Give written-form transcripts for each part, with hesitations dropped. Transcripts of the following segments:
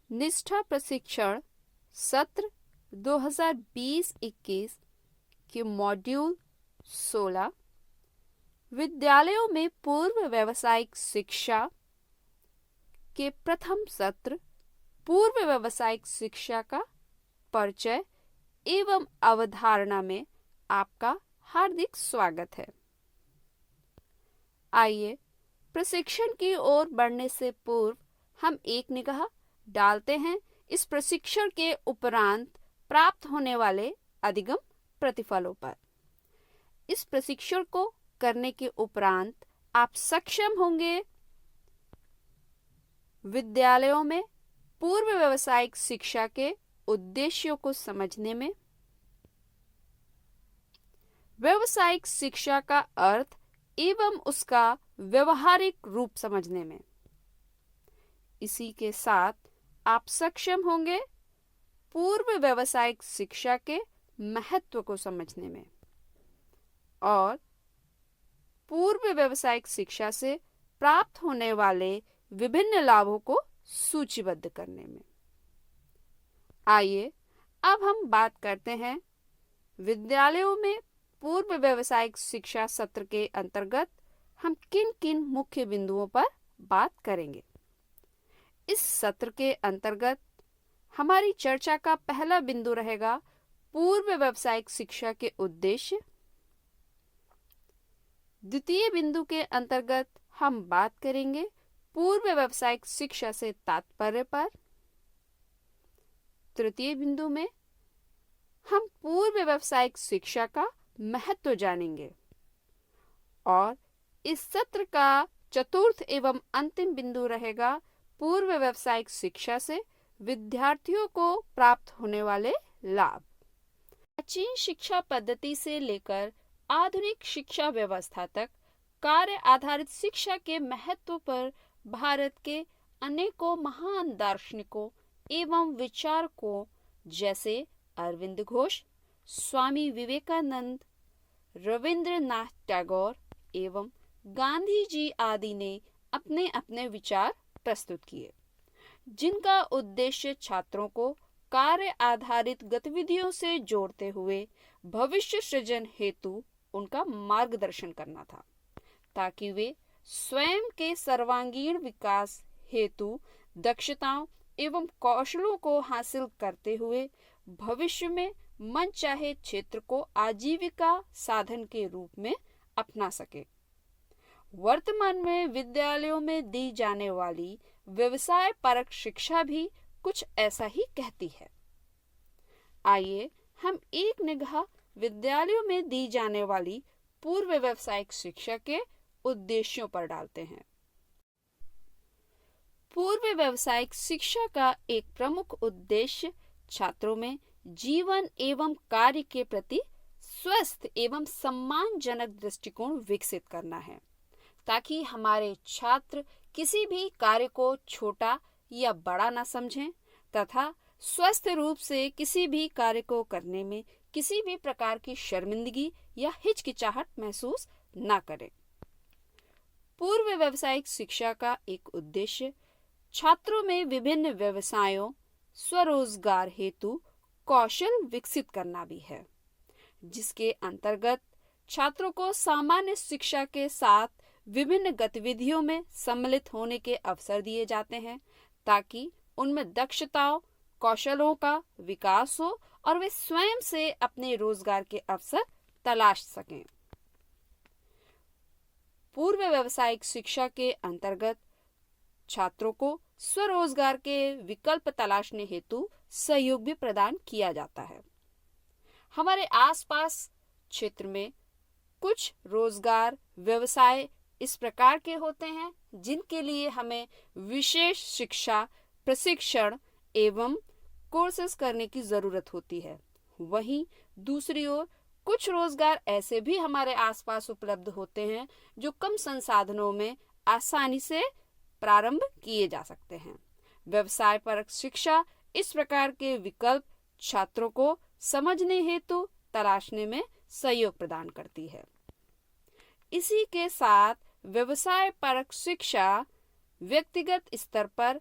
निष्ठा प्रशिक्षण सत्र 2020-21 के मॉड्यूल 16 विद्यालयों में पूर्व व्यावसायिक शिक्षा के प्रथम सत्र पूर्व व्यावसायिक शिक्षा का परिचय एवं अवधारणा में आपका हार्दिक स्वागत है। आइए प्रशिक्षण की ओर बढ़ने से पूर्व हम एक निगाह डालते हैं इस प्रशिक्षण के उपरांत प्राप्त होने वाले अधिगम प्रतिफलों पर। इस प्रशिक्षण को करने के उपरांत आप सक्षम होंगे विद्यालयों में पूर्व व्यावसायिक शिक्षा के उद्देश्यों को समझने में, व्यावसायिक शिक्षा का अर्थ एवं उसका व्यवहारिक रूप समझने में। इसी के साथ आप सक्षम होंगे पूर्व व्यावसायिक शिक्षा के महत्व को समझने में और पूर्व व्यावसायिक शिक्षा से प्राप्त होने वाले विभिन्न लाभों को सूचीबद्ध करने में। आइए अब हम बात करते हैं विद्यालयों में पूर्व व्यावसायिक शिक्षा सत्र के अंतर्गत हम किन किन मुख्य बिंदुओं पर बात करेंगे। इस सत्र के अंतर्गत हमारी चर्चा का पहला बिंदु रहेगा पूर्व व्यावसायिक शिक्षा के उद्देश्य। द्वितीय बिंदु के अंतर्गत हम बात करेंगे पूर्व व्यावसायिक शिक्षा से तात्पर्य पर। तृतीय बिंदु में हम पूर्व व्यावसायिक शिक्षा का महत्व जानेंगे और इस सत्र का चतुर्थ एवं अंतिम बिंदु रहेगा पूर्व व्यावसायिक शिक्षा से विद्यार्थियों को प्राप्त होने वाले लाभ। प्राचीन शिक्षा पद्धति से लेकर आधुनिक शिक्षा व्यवस्था तक कार्य आधारित शिक्षा के महत्व पर भारत के अनेकों महान दार्शनिकों एवं विचारकों जैसे अरविंद घोष, स्वामी विवेकानंद, रविंद्रनाथ टैगोर एवं गांधी जी आदि ने अपने अपने विचार प्रस्तुत किए, जिनका उद्देश्य छात्रों को कार्य आधारित गतिविधियों से जोड़ते हुए भविष्य सृजन हेतु उनका मार्गदर्शन करना था, ताकि वे स्वयं के सर्वांगीण विकास हेतु दक्षताओं एवं कौशलों को हासिल करते हुए भविष्य में मनचाहे क्षेत्र को आजीविका साधन के रूप में अपना सके। वर्तमान में विद्यालयों में दी जाने वाली व्यवसाय परक शिक्षा भी कुछ ऐसा ही कहती है। आइए हम एक निगाह विद्यालयों में दी जाने वाली पूर्व व्यावसायिक शिक्षा के उद्देश्यों पर डालते हैं। पूर्व व्यावसायिक शिक्षा का एक प्रमुख उद्देश्य छात्रों में जीवन एवं कार्य के प्रति स्वस्थ एवं सम्मानजनक दृष्टिकोण विकसित करना है, ताकि हमारे छात्र किसी भी कार्य को छोटा या बड़ा न समझें तथा स्वस्थ रूप से किसी भी कार्य को करने में किसी भी प्रकार की शर्मिंदगी या हिचकिचाहट महसूस न करें। पूर्व व्यावसायिक शिक्षा का एक उद्देश्य छात्रों में विभिन्न व्यवसायों स्वरोजगार हेतु कौशल विकसित करना भी है, जिसके अंतर्गत छात्रों को सामान्य शिक्षा के साथ विभिन्न गतिविधियों में सम्मिलित होने के अवसर दिए जाते हैं, ताकि उनमें दक्षताओं कौशलों का विकास हो और वे स्वयं से अपने रोजगार के अवसर तलाश सकें। पूर्व व्यावसायिक शिक्षा के अंतर्गत छात्रों को स्वरोजगार के विकल्प तलाशने हेतु सहयोग भी प्रदान किया जाता है। हमारे आसपास क्षेत्र में कुछ रोजगार व्यवसाय इस प्रकार के होते हैं जिनके लिए हमें विशेष शिक्षा प्रशिक्षण एवं कोर्सेज करने की जरूरत होती है। वहीं दूसरी ओर कुछ रोजगार ऐसे भी हमारे आसपास उपलब्ध होते हैं जो कम संसाधनों में आसानी से प्रारंभ किए जा सकते हैं। व्यवसाय परक शिक्षा इस प्रकार के विकल्प छात्रों को समझने हेतु तलाशने में सहयोग प्रदान करती है। इसी के साथ व्यवसाय परक शिक्षा व्यक्तिगत स्तर पर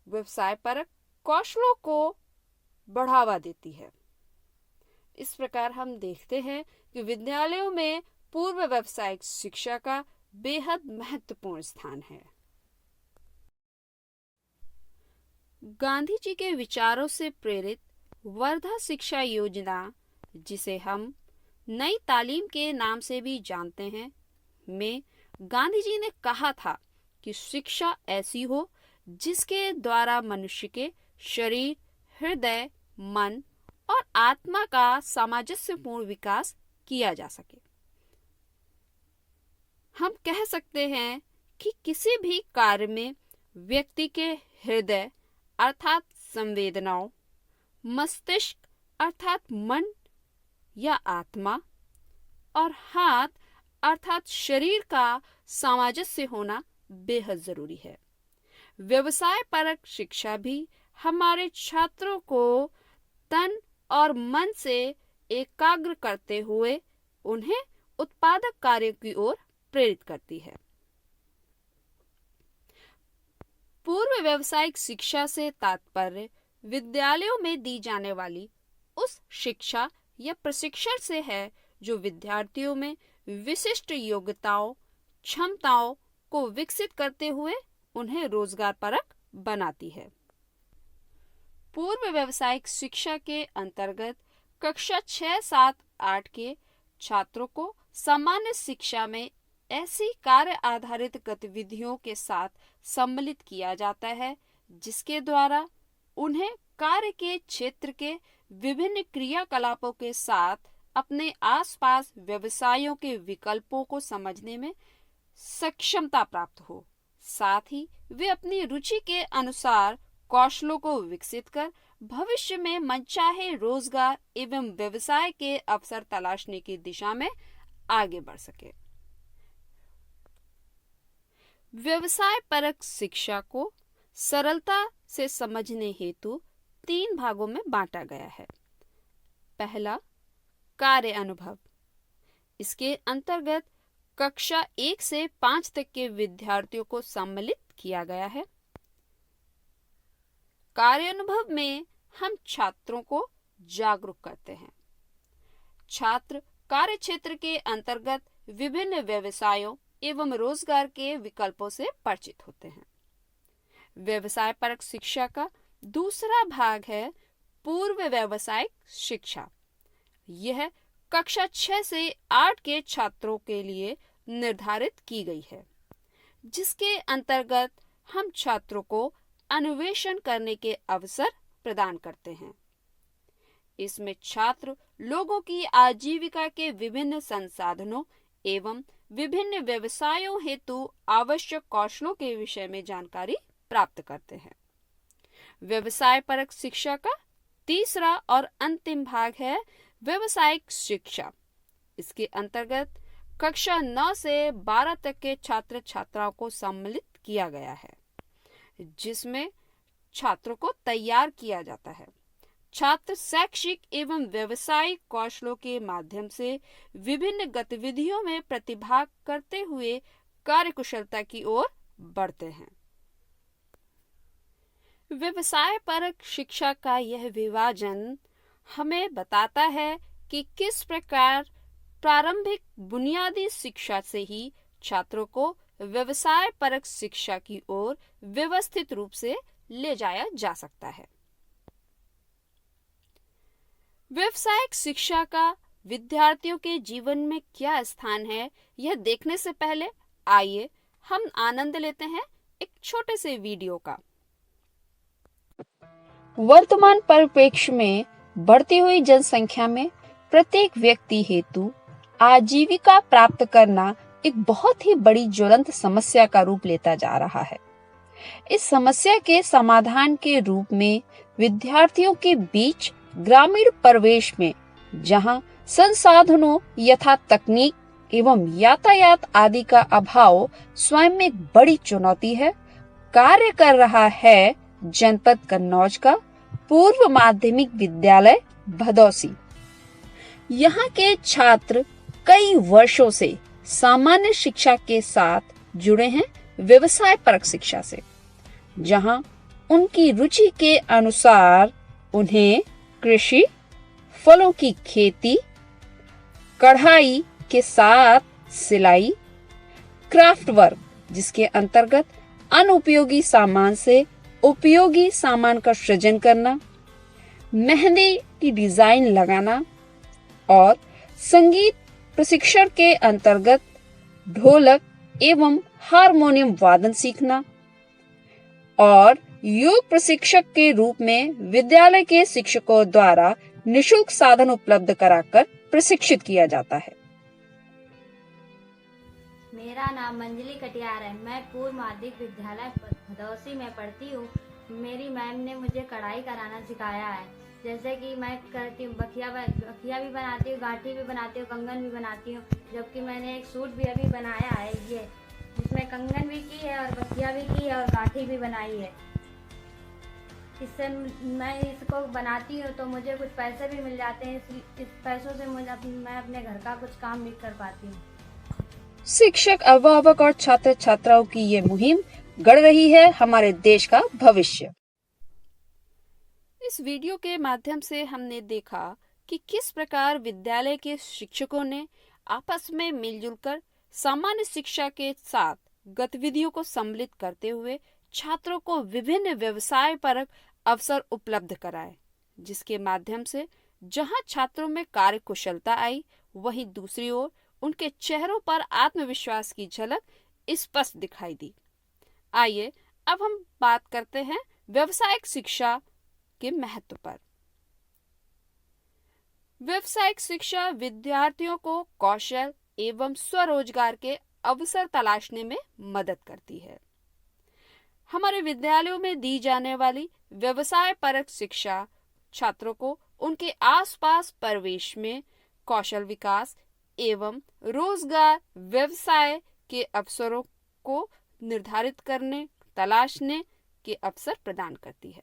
व्यवसाय परक कौशलों को बढ़ावा देती है। इस प्रकार हम देखते हैं कि विद्यालयों में पूर्व व्यावसायिक शिक्षा का बेहद महत्वपूर्ण स्थान है। गांधी जी के विचारों से प्रेरित वर्धा शिक्षा योजना, जिसे हम नई तालीम के नाम से भी जानते हैं, में गांधी जी ने कहा था कि शिक्षा ऐसी हो जिसके द्वारा मनुष्य के शरीर, हृदय, मन और आत्मा का सामंजस्यपूर्ण विकास किया जा सके। हम कह सकते हैं कि किसी भी कार्य में व्यक्ति के हृदय अर्थात संवेदनाओं, मस्तिष्क अर्थात मन या आत्मा और हाथ अर्थात शरीर का सामंजस्य होना बेहद जरूरी है। व्यवसाय परक शिक्षा भी हमारे छात्रों को तन और मन से एकाग्र करते हुए उन्हें उत्पादक कार्यों की ओर प्रेरित करती है। पूर्व व्यावसायिक शिक्षा से तात्पर्य विद्यालयों में दी जाने वाली उस शिक्षा या प्रशिक्षण से है जो विद्यार्थियों में विशिष्ट योग्यताओं, क्षमताओं को विकसित करते हुए उन्हें रोजगार परक बनाती है। पूर्व व्यावसायिक शिक्षा के अंतर्गत कक्षा 6, 7, 8 के छात्रों को सामान्य शिक्षा में ऐसी कार्य आधारित गतिविधियों के साथ सम्मिलित किया जाता है जिसके द्वारा उन्हें कार्य के क्षेत्र के विभिन्न क्रियाकलापों के साथ अपने आसपास व्यवसायों के विकल्पों को समझने में सक्षमता प्राप्त हो। साथ ही वे अपनी रुचि के अनुसार कौशलों को विकसित कर भविष्य में मनचाहे रोजगार एवं व्यवसाय के अवसर तलाशने की दिशा में आगे बढ़ सके। व्यवसाय परक शिक्षा को सरलता से समझने हेतु 3 भागों में बांटा गया है। पहला, कार्य अनुभव। इसके अंतर्गत कक्षा 1 से 5 तक के विद्यार्थियों को सम्मिलित किया गया है। कार्य अनुभव में हम छात्रों को जागरूक करते हैं। छात्र कार्य क्षेत्र के अंतर्गत विभिन्न व्यवसायों एवं रोजगार के विकल्पों से परिचित होते हैं। व्यवसाय परक शिक्षा का दूसरा भाग है पूर्व व्यावसायिक शिक्षा। यह कक्षा 6 से 8 के छात्रों के लिए निर्धारित की गई है, जिसके अंतर्गत हम छात्रों को अन्वेषण करने के अवसर प्रदान करते हैं। इसमें छात्र लोगों की आजीविका के विभिन्न संसाधनों एवं विभिन्न व्यवसायों हेतु आवश्यक कौशलों के विषय में जानकारी प्राप्त करते हैं। व्यवसाय परक शिक्षा का तीसरा और अंतिम भाग है व्यवसायिक शिक्षा। इसके अंतर्गत कक्षा 9 से 12 तक के छात्र छात्राओं को सम्मिलित किया गया है, जिसमें छात्रों को तैयार किया जाता है। छात्र शैक्षिक एवं व्यवसायिक कौशलों के माध्यम से विभिन्न गतिविधियों में प्रतिभाग करते हुए कार्यकुशलता की ओर बढ़ते हैं। व्यवसाय परक शिक्षा का यह विभाजन हमें बताता है कि किस प्रकार प्रारंभिक बुनियादी शिक्षा से ही छात्रों को व्यवसाय परक शिक्षा की ओर व्यवस्थित रूप से ले जाया जा सकता है। व्यवसायिक शिक्षा का विद्यार्थियों के जीवन में क्या स्थान है, यह देखने से पहले आइए हम आनंद लेते हैं एक छोटे से वीडियो का। वर्तमान परिप्रेक्ष्य में बढ़ती हुई जनसंख्या में प्रत्येक व्यक्ति हेतु आजीविका प्राप्त करना एक बहुत ही बड़ी ज्वलंत समस्या का रूप लेता जा रहा है। इस समस्या के समाधान के रूप में विद्यार्थियों के बीच ग्रामीण परिवेश में, जहां संसाधनों यथा तकनीक एवं यातायात आदि का अभाव स्वयं में एक बड़ी चुनौती है, कार्य कर रहा है जनपद कन्नौज का पूर्व माध्यमिक विद्यालय भदौसी। यहाँ के छात्र कई वर्षों से सामान्य शिक्षा के साथ जुड़े हैं व्यवसाय परक शिक्षा से, जहाँ उनकी रुचि के अनुसार उन्हें कृषि, फलों की खेती, कढ़ाई के साथ सिलाई, क्राफ्ट वर्क जिसके अंतर्गत अनुपयोगी सामान से उपयोगी सामान का सृजन करना, मेहंदी की डिजाइन लगाना और संगीत प्रशिक्षण के अंतर्गत ढोलक एवं हारमोनियम वादन सीखना और योग प्रशिक्षक के रूप में विद्यालय के शिक्षकों द्वारा निशुल्क साधन उपलब्ध कराकर प्रशिक्षित किया जाता है। मेरा नाम मंजली कटियार है। मैं पूर्व माध्यमिक विद्यालय भदौसी में पढ़ती हूँ। मेरी मैम ने मुझे कढ़ाई कराना सिखाया है। जैसे कि मैं करती हूँ बखिया भी बनाती हूँ, गाठी भी बनाती हूँ, कंगन भी बनाती हूँ। जबकि मैंने एक सूट भी अभी बनाया है ये, जिसमें कंगन भी की है और बखिया भी की है और गाठी भी बनाई है। इससे मैं इसको बनाती हूँ तो मुझे कुछ पैसे भी मिल जाते हैं। इस पैसों से मैं अपने घर का कुछ काम भी कर पाती हूँ। शिक्षक, अभिभावक और छात्र छात्राओं की ये मुहिम गढ़ रही है हमारे देश का भविष्य। इस वीडियो के माध्यम से हमने देखा कि किस प्रकार विद्यालय के शिक्षकों ने आपस में मिलजुल कर सामान्य शिक्षा के साथ गतिविधियों को सम्मिलित करते हुए छात्रों को विभिन्न व्यवसाय परक अवसर उपलब्ध कराए, जिसके माध्यम से जहां छात्रों में कार्य कुशलता आई, वहीं दूसरी ओर उनके चेहरों पर आत्मविश्वास की झलक स्पष्ट दिखाई दी। आइए अब हम बात करते हैं व्यावसायिक शिक्षा के महत्व पर। व्यावसायिक शिक्षा विद्यार्थियों को कौशल एवं स्वरोजगार के अवसर तलाशने में मदद करती है। हमारे विद्यालयों में दी जाने वाली व्यवसाय परक शिक्षा छात्रों को उनके आसपास परिवेश में कौशल विकास एवं रोजगार व्यवसाय के अवसरों को निर्धारित करने, तलाशने के अवसर प्रदान करती है।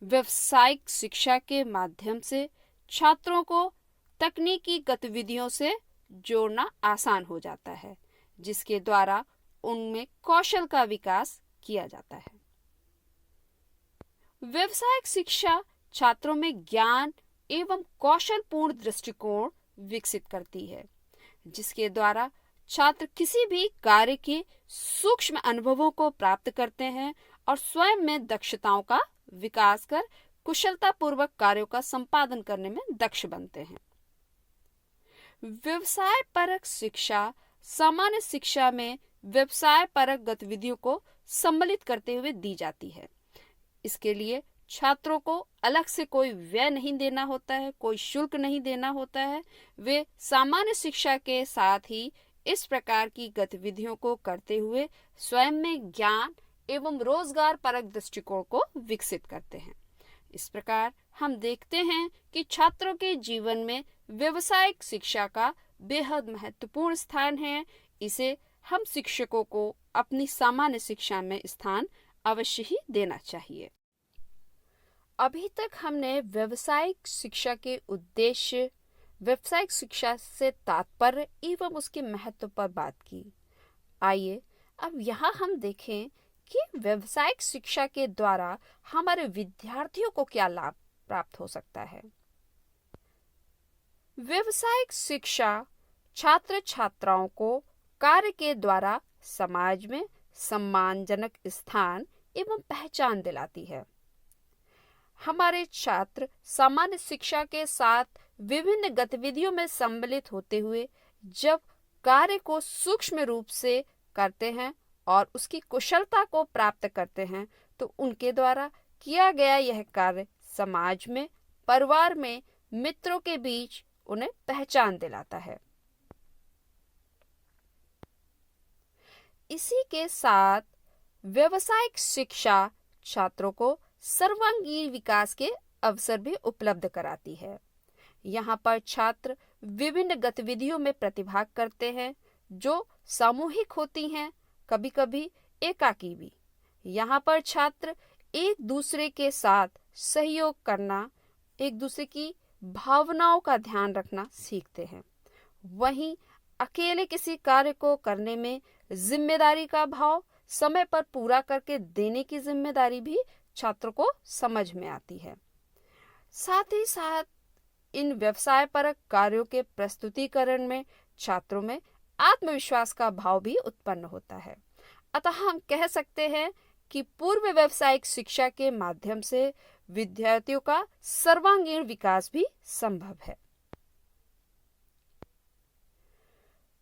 व्यावसायिक शिक्षा के माध्यम से छात्रों को तकनीकी गतिविधियों से जोड़ना आसान हो जाता है, जिसके द्वारा उनमें कौशल का विकास किया जाता है। व्यावसायिक शिक्षा छात्रों में ज्ञान एवं कौशलपूर्ण दृष्टिकोण विकसित करती है, जिसके द्वारा छात्र किसी भी कार्य के सूक्ष्म अनुभवों को प्राप्त करते हैं और स्वयं में दक्षताओं का विकास कर कुशलता पूर्वक कार्यों का संपादन करने में दक्ष बनते हैं। व्यवसाय परक शिक्षा सामान्य शिक्षा में व्यवसाय परक गतिविधियों को सम्मिलित करते हुए दी जाती है। इसके लिए छात्रों को अलग से कोई व्यय नहीं देना होता है, कोई शुल्क नहीं देना होता है। वे सामान्य शिक्षा के साथ ही इस प्रकार की गतिविधियों को करते हुए स्वयं में ज्ञान एवं रोजगार परक दृष्टिकोण को विकसित करते हैं। इस प्रकार हम देखते हैं कि छात्रों के जीवन में व्यावसायिक शिक्षा का बेहद महत्वपूर्ण स्थान है। इसे हम शिक्षकों को अपनी सामान्य शिक्षा में स्थान अवश्य ही देना चाहिए। अभी तक हमने व्यावसायिक शिक्षा के उद्देश्य, व्यावसायिक शिक्षा से तात्पर्य एवं उसके महत्व पर बात की। आइए अब यहाँ हम देखें कि व्यावसायिक शिक्षा के द्वारा हमारे विद्यार्थियों को क्या लाभ प्राप्त हो सकता है। व्यावसायिक शिक्षा छात्र छात्राओं को कार्य के द्वारा समाज में सम्मानजनक स्थान एवं पहचान दिलाती है। हमारे छात्र सामान्य शिक्षा के साथ विभिन्न गतिविधियों में सम्मिलित होते हुए जब कार्य को सूक्ष्म रूप से करते हैं और उसकी कुशलता को प्राप्त करते हैं, तो उनके द्वारा किया गया यह कार्य समाज में, परिवार में, मित्रों के बीच उन्हें पहचान दिलाता है। इसी के साथ व्यावसायिक शिक्षा छात्रों को सर्वांगीण विकास के अवसर भी उपलब्ध कराती है। यहाँ पर छात्र विभिन्न गतिविधियों में प्रतिभाग करते हैं जो सामूहिक होती हैं, कभी कभी एकाकी भी। यहाँ पर छात्र एक दूसरे के साथ सहयोग करना, एक दूसरे की भावनाओं का ध्यान रखना सीखते हैं। वहीं अकेले किसी कार्य को करने में जिम्मेदारी का भाव, समय पर पूरा करके देने की जिम्मेदारी भी छात्र को समझ में आती है। साथ ही साथ इन व्यवसायपरक कार्यों के प्रस्तुतिकरण में छात्रों में आत्मविश्वास का भाव भी उत्पन्न होता है। अतः हम कह सकते हैं कि पूर्व व्यावसायिक शिक्षा के माध्यम से विद्यार्थियों का सर्वांगीण विकास भी संभव है।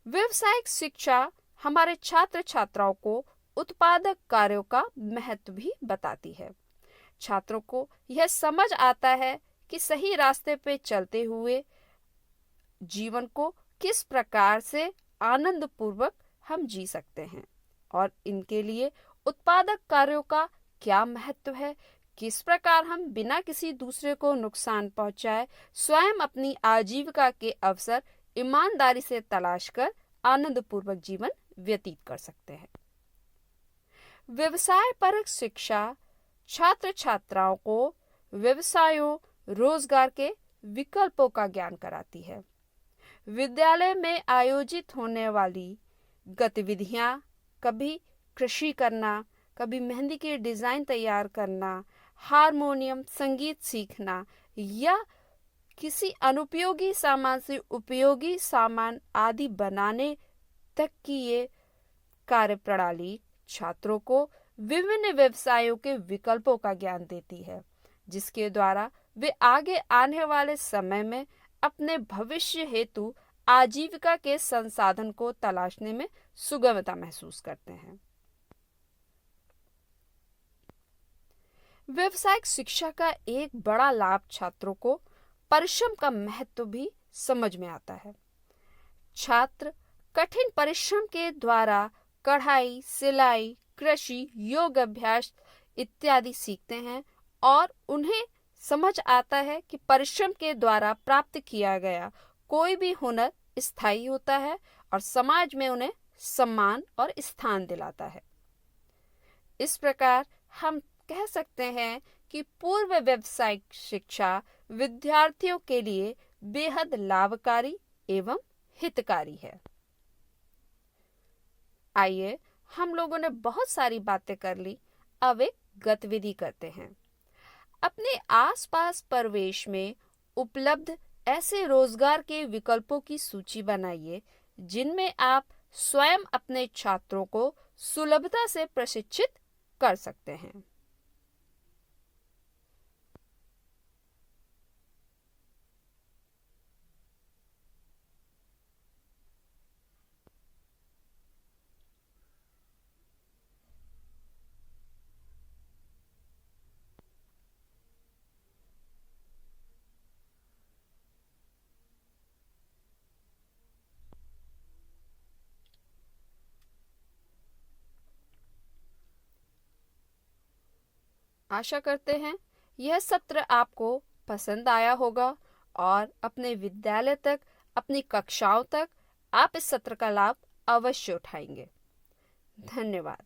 व्यावसायिक शिक्षा हमारे छात्र छात्राओं को उत्पादक कार्यों का महत्व भी बताती है। छात्रों को यह समझ आता है कि सही रास्ते पे चलते हुए जीवन को किस प्रकार से आनंद पूर्वक हम जी सकते हैं और इनके लिए उत्पादक कार्यों का क्या महत्व है, किस प्रकार हम बिना किसी दूसरे को नुकसान पहुंचाए स्वयं अपनी आजीविका के अवसर ईमानदारी से तलाश कर आनंद पूर्वक जीवन व्यतीत कर सकते हैं। व्यवसाय परक शिक्षा छात्र छात्राओं को व्यवसायों, रोजगार के विकल्पों का ज्ञान कराती है। विद्यालय में आयोजित होने वाली गतिविधियां, कभी कृषि करना, कभी मेहंदी की डिजाइन तैयार करना, हारमोनियम, संगीत सीखना या किसी अनुपयोगी सामान से उपयोगी सामान आदि बनाने तक की ये कार्यप्रणाली छात्रों को विभिन्न व्यवसायों के विकल्पों का ज्ञान देती है, जिसके द्वारा वे आगे आने वाले समय में अपने भविष्य हेतु आजीविका के संसाधन को तलाशने में सुगमता महसूस करते हैं। व्यावसायिक शिक्षा का एक बड़ा लाभ छात्रों को परिश्रम का महत्व भी समझ में आता है। छात्र कठिन परिश्रम के द्वारा कढ़ाई, सिलाई, कृषि, योग अभ्यास इत्यादि सीखते हैं और उन्हें समझ आता है कि परिश्रम के द्वारा प्राप्त किया गया कोई भी हुनर स्थायी होता है और समाज में उन्हें सम्मान और स्थान दिलाता है। इस प्रकार हम कह सकते हैं कि पूर्व व्यावसायिक शिक्षा विद्यार्थियों के लिए बेहद लाभकारी एवं हितकारी है। आइए, हम लोगों ने बहुत सारी बातें कर ली, अब एक गतिविधि करते हैं। अपने आसपास परिवेश में उपलब्ध ऐसे रोजगार के विकल्पों की सूची बनाइए जिनमें आप स्वयं अपने छात्रों को सुलभता से प्रशिक्षित कर सकते हैं। आशा करते हैं यह सत्र आपको पसंद आया होगा और अपने विद्यालय तक, अपनी कक्षाओं तक आप इस सत्र का लाभ अवश्य उठाएंगे। धन्यवाद।